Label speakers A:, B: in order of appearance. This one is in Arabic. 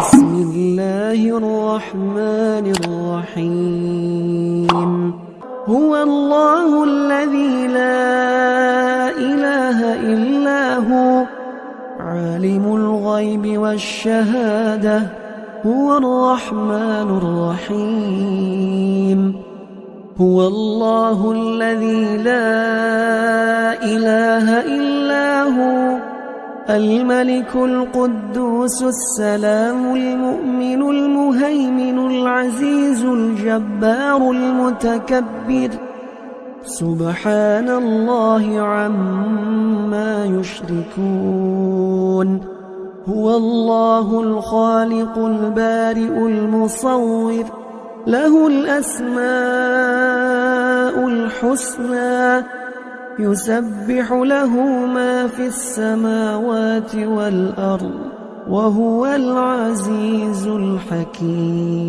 A: بسم الله الرحمن الرحيم هو الله الذي لا إله إلا هو عالم الغيب والشهادة هو الرحمن الرحيم هو الله الذي لا إله إلا هو الملك القدوس السلام المؤمن المهيمن العزيز الجبار المتكبر سبحان الله عما يشركون هو الله الخالق البارئ المصور له الأسماء الحسنى يسبح له ما في السماوات والأرض وهو العزيز الحكيم.